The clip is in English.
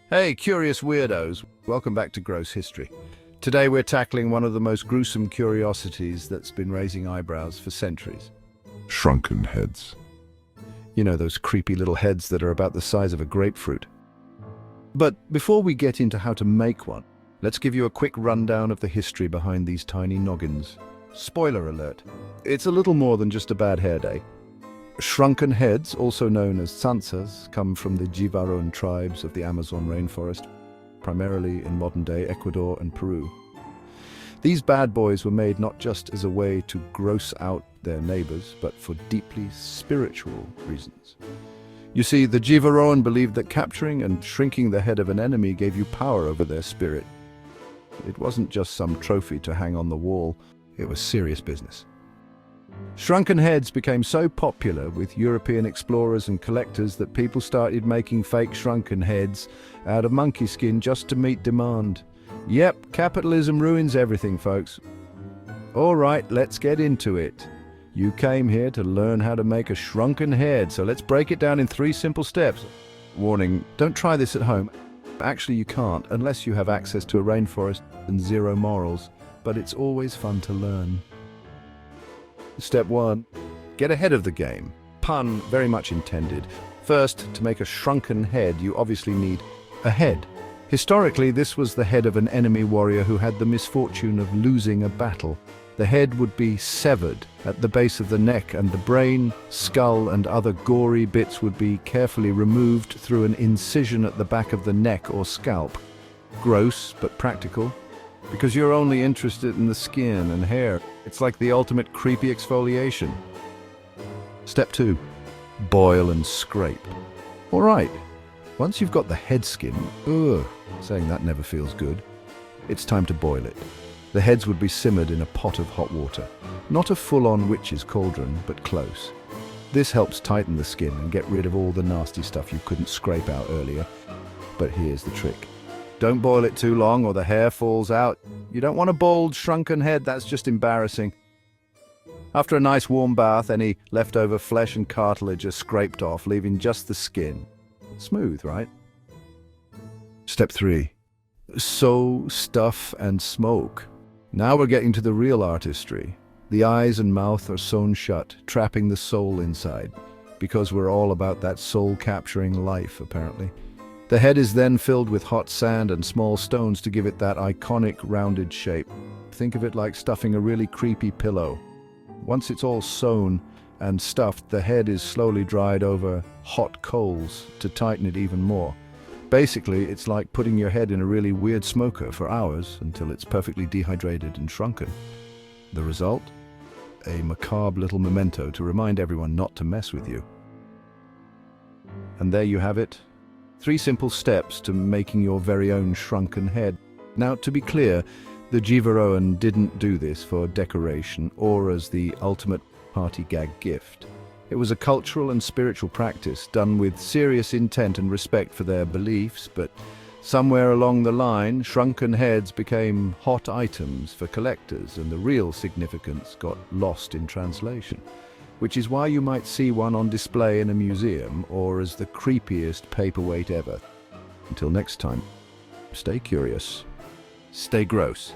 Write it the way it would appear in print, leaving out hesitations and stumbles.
Hey, curious weirdos. Welcome back to Gross History. Today we're tackling one of the most gruesome curiosities that's been raising eyebrows for centuries. Shrunken heads. You know, those creepy little heads that are about the size of a grapefruit. But before we get into how to make one, let's give you a quick rundown of the history behind these tiny noggins. Spoiler alert, it's a little more than just a bad hair day. Shrunken heads, also known as tsantsas, come from the Jivaron tribes of the Amazon rainforest, primarily in modern-day Ecuador and Peru. These bad boys were made not just as a way to gross out their neighbors, but for deeply spiritual reasons. You see, the Jivaron believed that capturing and shrinking the head of an enemy gave you power over their spirit. It wasn't just some trophy to hang on the wall, it was serious business. Shrunken heads became so popular with European explorers and collectors that people started making fake shrunken heads out of monkey skin just to meet demand. Yep, capitalism ruins everything, folks. All right, let's get into it. You came here to learn how to make a shrunken head, so let's break it down in 3 simple steps. Warning, don't try this at home. Actually, you can't, unless you have access to a rainforest and zero morals, but it's always fun to learn. Step 1. Get ahead of the game. Pun very much intended. First, to make a shrunken head, you obviously need a head. Historically, this was the head of an enemy warrior who had the misfortune of losing a battle. The head would be severed at the base of the neck, and the brain, skull, and other gory bits would be carefully removed through an incision at the back of the neck or scalp. Gross, but practical. Because you're only interested in the skin and hair. It's like the ultimate creepy exfoliation. Step 2. Boil and scrape. All right, once you've got the head skin, saying that never feels good, it's time to boil it. The heads would be simmered in a pot of hot water. Not a full-on witch's cauldron, but close. This helps tighten the skin and get rid of all the nasty stuff you couldn't scrape out earlier. But here's the trick. Don't boil it too long or the hair falls out. You don't want a bald, shrunken head, that's just embarrassing. After a nice warm bath, any leftover flesh and cartilage are scraped off, leaving just the skin. Smooth, right? Step 3. Sew, stuff, and smoke. Now we're getting to the real artistry. The eyes and mouth are sewn shut, trapping the soul inside, because we're all about that soul-capturing life, apparently. The head is then filled with hot sand and small stones to give it that iconic rounded shape. Think of it like stuffing a really creepy pillow. Once it's all sewn and stuffed, the head is slowly dried over hot coals to tighten it even more. Basically, it's like putting your head in a really weird smoker for hours until it's perfectly dehydrated and shrunken. The result? A macabre little memento to remind everyone not to mess with you. And there you have it. 3 simple steps to making your very own shrunken head. Now, to be clear, the Jivaroan didn't do this for decoration or as the ultimate party gag gift. It was a cultural and spiritual practice done with serious intent and respect for their beliefs, but somewhere along the line, shrunken heads became hot items for collectors and the real significance got lost in translation. Which is why you might see one on display in a museum or as the creepiest paperweight ever. Until next time, stay curious, stay gross.